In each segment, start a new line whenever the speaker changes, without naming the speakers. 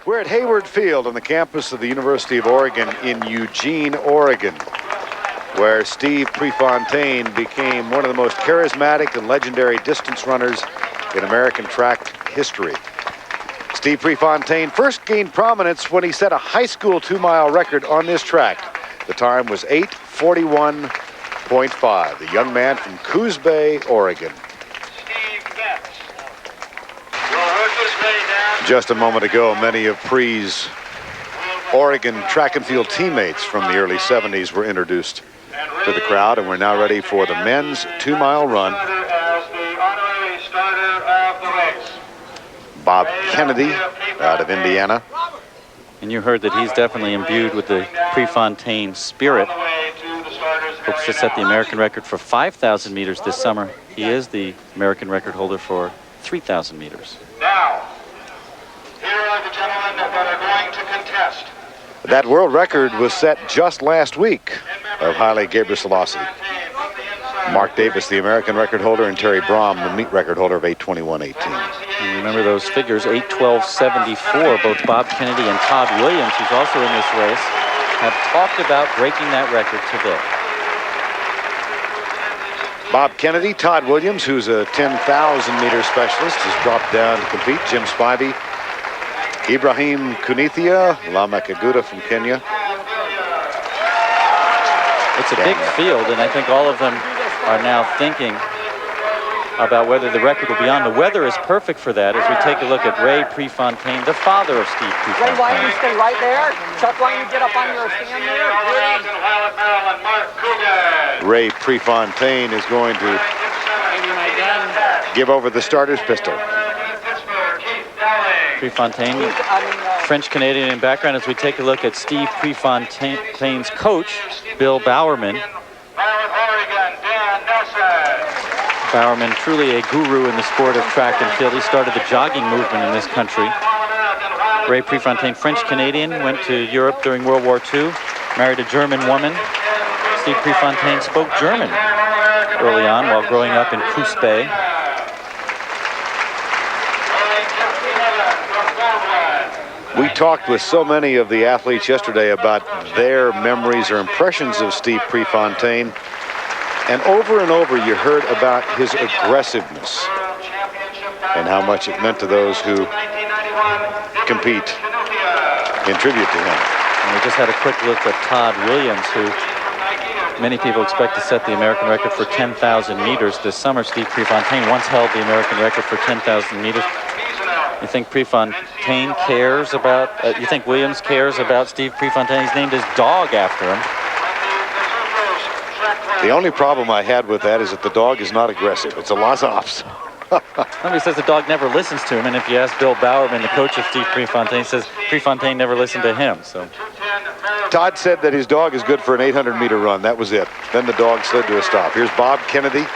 We're at Hayward Field on the campus of the University of Oregon in Eugene, Oregon, where Steve Prefontaine became one of the most charismatic and legendary distance runners in American track history. Steve Prefontaine first gained prominence when he set a high school 2-mile record on this track. The time was 8:41.5. The young man from Coos Bay, Oregon. Just a moment ago, many of Pre's Oregon track and field teammates from the early 70s were introduced to the crowd, and we're now ready for the men's 2-mile run. Bob Kennedy out of Indiana.
And you heard that he's definitely imbued with the Prefontaine spirit. Hopes to set the American record for 5,000 meters this summer. He is the American record holder for 3,000 meters.
Now, here are the gentlemen that are going to contest.
That world record was set just last week of Haile Gebrselassie. Mark Davis, the American record holder, and Terry Brahm, the meet record holder of 8:21.18.
And remember those figures, 8:12.74. Both Bob Kennedy and Todd Williams, who's also in this race, have talked about breaking that record today.
Bob Kennedy, Todd Williams, who's a 10,000-meter specialist, has dropped down to compete. Jim Spivey, Ibrahim Kinuthia, Lameck Aguta from Kenya.
It's a big field, and I think all of them are now thinking about whether the record will be on. The weather is perfect for that as we take a look at Ray Prefontaine, the father of Steve Prefontaine.
Ray, why don't you stay right there? Chuck, why don't you get up on your stand there?
Ray Prefontaine is going to give over the starter's pistol.
Prefontaine, French-Canadian in background, as we take a look at Steve Prefontaine's coach, Bill Bowerman. Bowerman, truly a guru in the sport of track and field. He started the jogging movement in this country. Ray Prefontaine, French-Canadian, went to Europe during World War II, married a German woman. Steve Prefontaine spoke German early on while growing up in Coos Bay.
We talked with so many of the athletes yesterday about their memories or impressions of Steve Prefontaine. And over you heard about his aggressiveness and how much it meant to those who compete in tribute to him.
And we just had a quick look at Todd Williams, who many people expect to set the American record for 10,000 meters this summer. Steve Prefontaine once held the American record for 10,000 meters. You think Prefontaine cares about, you think Williams cares about Steve Prefontaine? He's named his dog after him.
The only problem I had with that is that the dog is not aggressive. It's a Lhasa
Somebody says the dog never listens to him, and if you ask Bill Bowerman, the coach of Steve Prefontaine, says Prefontaine never listened to him. So
Todd said that his dog is good for an 800-meter run. That was it. Then the dog slid to a stop. Here's Bob Kennedy.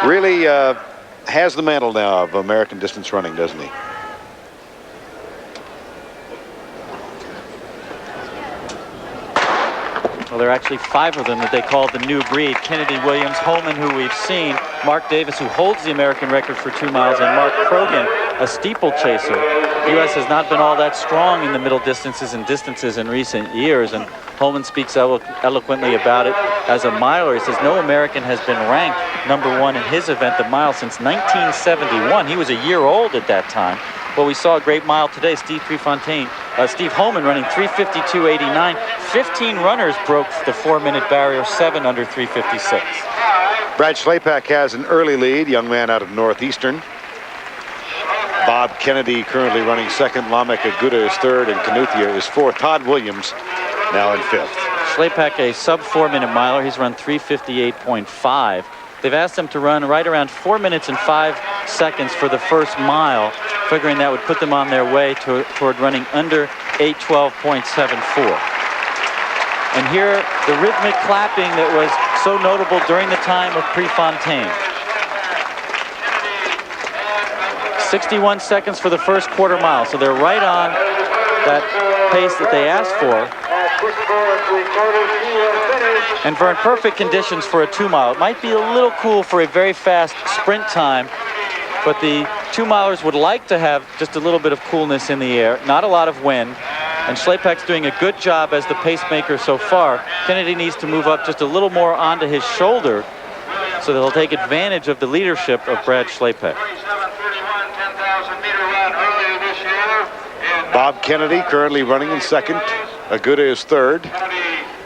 Really has the mantle now of American distance running, doesn't he?
Well, there are actually 5 of them that they call the new breed. Kennedy, Williams, Holman, who we've seen, Mark Davis, who holds the American record for 2 miles, and Mark Coogan, a steeplechaser. The U.S. has not been all that strong in the middle distances and distances in recent years, and Holman speaks eloquently about it as a miler. He says no American has been ranked #1 in his event, the mile, since 1971. He was a year old at that time. Well, we saw a great mile today. Steve Holman running 3:52.89. 15 runners broke the 4-minute barrier, 7 under 3:56.
Brad Schlapak has an early lead, young man out of Northeastern. Bob Kennedy currently running second. Lameck Aguta is third, and Kinuthia is fourth. Todd Williams now in fifth.
Schlapak, a sub-4-minute miler. He's run 3:58.5. They've asked him to run right around 4 minutes and 5 seconds for the first mile, figuring that would put them on their way toward running under 8:12.74. And here, the rhythmic clapping that was so notable during the time of Prefontaine. 61 seconds for the first quarter mile, so they're right on that pace that they asked for. And for perfect conditions for a 2 mile. It might be a little cool for a very fast sprint time But the 2-milers would like to have just a little bit of coolness in the air, not a lot of wind. And Schlapak's doing a good job as the pacemaker so far. Kennedy needs to move up just a little more onto his shoulder so that he'll take advantage of the leadership of Brad Schlapak.
Bob Kennedy currently running in second. Aguta is third.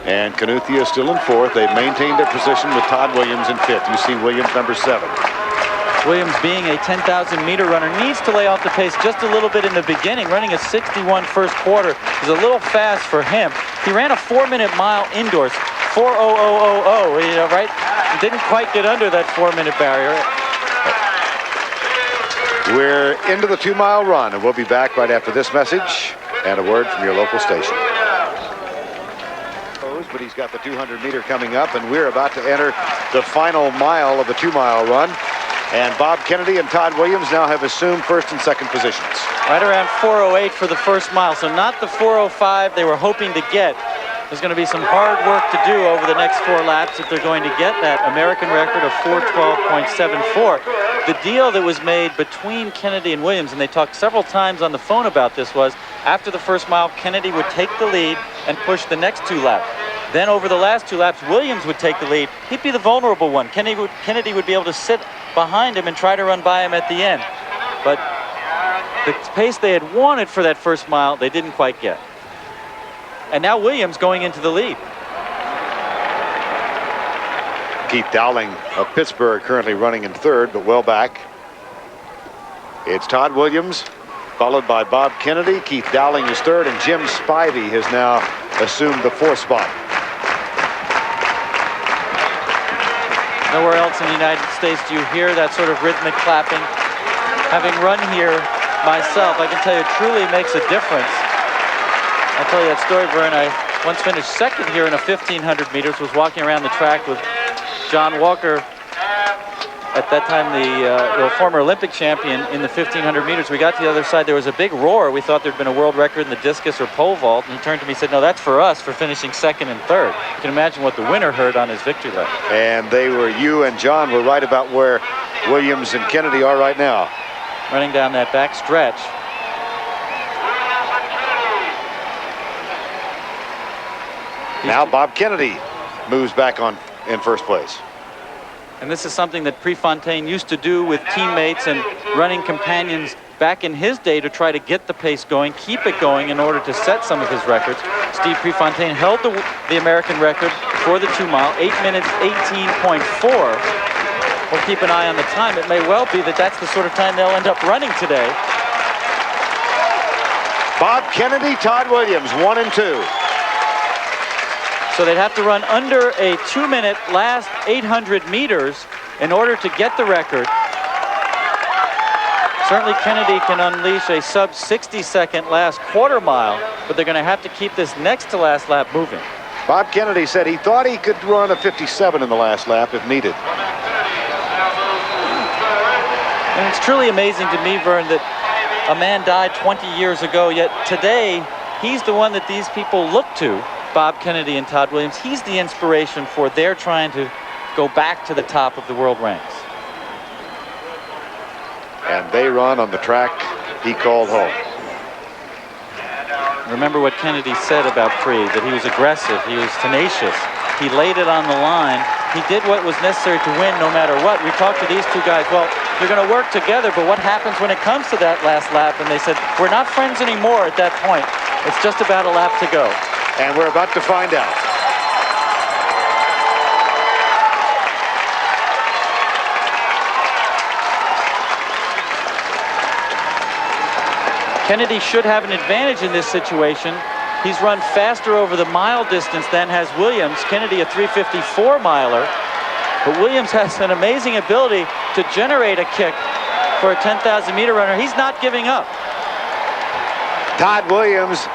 And Kinuthia is still in fourth. They've maintained their position with Todd Williams in fifth. You see Williams number 7.
Williams, being a 10,000-meter runner, needs to lay off the pace just a little bit in the beginning. Running a 61 first quarter is a little fast for him. He ran a 4-minute mile indoors, 4:00:00, you know, right? Didn't quite get under that 4-minute barrier.
We're into the 2-mile run, and we'll be back right after this message and a word from your local station. But he's got the 200-meter coming up, and we're about to enter the final mile of the 2-mile run. And Bob Kennedy and Todd Williams now have assumed first and second positions.
Right around 4:08 for the first mile, so not the 4:05 they were hoping to get. There's going to be some hard work to do over the next 4 laps if they're going to get that American record of 4:12.74. The deal that was made between Kennedy and Williams, and they talked several times on the phone about this, was after the first mile, Kennedy would take the lead and push the next 2 laps. Then over the last 2 laps, Williams would take the lead. He'd be the vulnerable one. Kennedy would be able to sit behind him and try to run by him at the end. But the pace they had wanted for that first mile, they didn't quite get. And now Williams going into the lead.
Keith Dowling of Pittsburgh currently running in third, but well back. It's Todd Williams, followed by Bob Kennedy. Keith Dowling is third, and Jim Spivey has now assumed the 4th spot.
Nowhere else in the United States do you hear that sort of rhythmic clapping. Having run here myself, I can tell you it truly makes a difference. I'll tell you that story, Vern. I once finished second here in a 1,500 meters, was walking around the track with John Walker, at that time the former Olympic champion in the 1,500 meters. We got to the other side, there was a big roar. We thought there'd been a world record in the discus or pole vault, and he turned to me and said, no, that's for us for finishing second and third. You can imagine what the winner heard on his victory lap.
And you and John were right about where Williams and Kennedy are right now.
Running down that back stretch.
Now Bob Kennedy moves back on in first place.
And this is something that Prefontaine used to do with teammates and running companions back in his day to try to get the pace going, keep it going in order to set some of his records. Steve Prefontaine held the American record for the 2-mile, 8 minutes 18.4. We'll keep an eye on the time. It may well be that that's the sort of time they'll end up running today.
Bob Kennedy, Todd Williams, 1 and 2.
So they'd have to run under a 2-minute last 800 meters in order to get the record. Certainly Kennedy can unleash a sub 60-second last quarter mile, but they're going to have to keep this next to last lap moving.
Bob Kennedy said he thought he could run a 57 in the last lap if needed.
And it's truly amazing to me, Vern, that a man died 20 years ago, yet today he's the one that these people look to. Bob Kennedy and Todd Williams, he's the inspiration for their trying to go back to the top of the world ranks.
And they run on the track he called home.
Remember what Kennedy said about Pre, that he was aggressive, he was tenacious, he laid it on the line, he did what was necessary to win no matter what. We talked to these 2 guys, well, you're going to work together, but what happens when it comes to that last lap? And they said, we're not friends anymore at that point. It's just about a lap to go.
And we're about to find out.
Kennedy should have an advantage in this situation. He's run faster over the mile distance than has Williams. Kennedy a 3:54 miler. But Williams has an amazing ability to generate a kick for a 10,000 meter runner. He's not giving up.
Todd Williams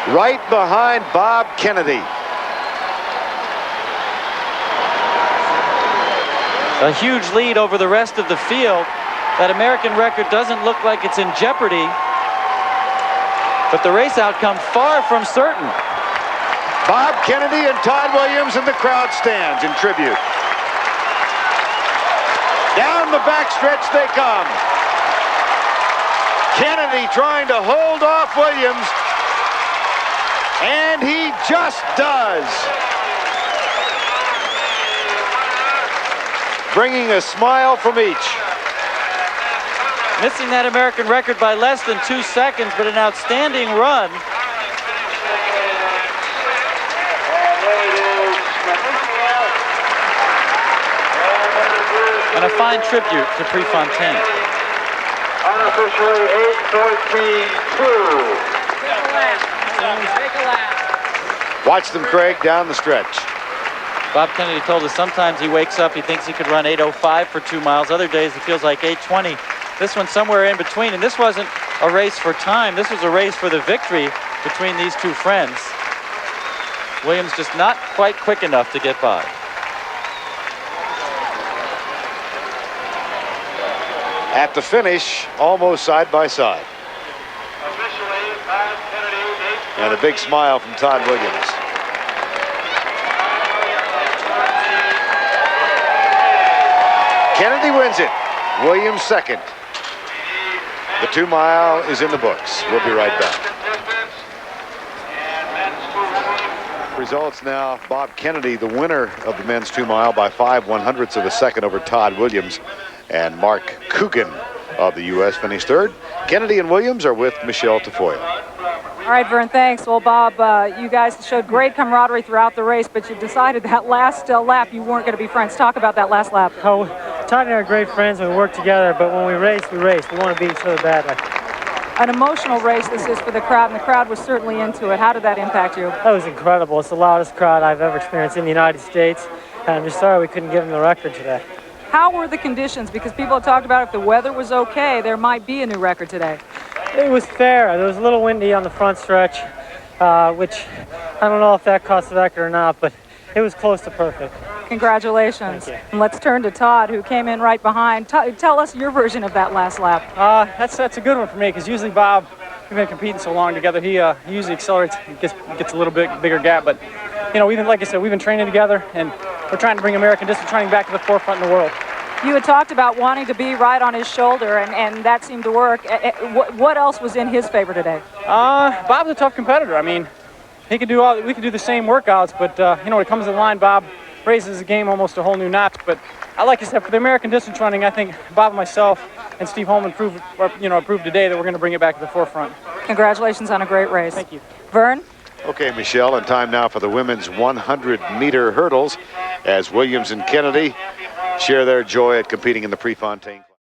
right behind Bob Kennedy.
A huge lead over the rest of the field. That American record doesn't look like it's in jeopardy, but the race outcome far from certain.
Bob Kennedy and Todd Williams, and the crowd stands in tribute. Down the backstretch they come. Kennedy trying to hold off Williams, and he just does. Bringing a smile from each.
Missing that American record by less than 2 seconds, but an outstanding run. And a fine tribute to Prefontaine.
Unofficially 8:14.2.
Take a lap.
Watch them, Craig, down the stretch.
Bob Kennedy told us sometimes he wakes up, he thinks he could run 8:05 for 2 miles. Other days he feels like 8:20. This one's somewhere in between, and this wasn't a race for time. This was a race for the victory between these two friends. Williams just not quite quick enough to get by.
At the finish, almost side by side.
Officially, Bob Kennedy,
And a big smile from Todd Williams. Kennedy wins it. Williams second. The 2 mile is in the books. We'll be right back. Results now, Bob Kennedy, the winner of the men's 2 mile by 5/100ths of a second over Todd Williams. And Mark Coogan of the U.S. finished third. Kennedy and Williams are with Michelle Tafoya.
All right, Vern, thanks. Well, Bob, you guys showed great camaraderie throughout the race, but you decided that last lap you weren't going to be friends. Talk about that last lap.
Oh, Todd and I are great friends and we work together, but when we race, we race. We want to beat each other badly.
An emotional race this is for the crowd, and the crowd was certainly into it. How did that impact you?
That was incredible. It's the loudest crowd I've ever experienced in the United States, and I'm just sorry we couldn't give them the record today.
How were the conditions? Because people have talked about if the weather was okay, there might be a new record today.
It was fair. There was a little windy on the front stretch, which I don't know if that cost the record or not, but it was close to perfect.
Congratulations.
Thank you.
And let's turn to Todd, who came in right behind. Tell us your version of that last lap.
That's a good one for me, because usually Bob, we've been competing so long together, he usually accelerates, gets a little bit bigger gap, but you know, like I said, we've been training together, and we're trying to bring American distance running back to the forefront in the world.
You had talked about wanting to be right on his shoulder, and that seemed to work. What else was in his favor today?
Bob's a tough competitor. I mean, we can do the same workouts, but you know, when it comes to the line, Bob raises the game almost a whole new notch. But like I said, for the American distance running, I think Bob and myself and Steve Holman proved today that we're going to bring it back to the forefront.
Congratulations on a great race.
Thank you.
Vern?
Okay, Michelle, and time now for the women's 100-meter hurdles as Williams and Kennedy share their joy at competing in the Prefontaine Classic.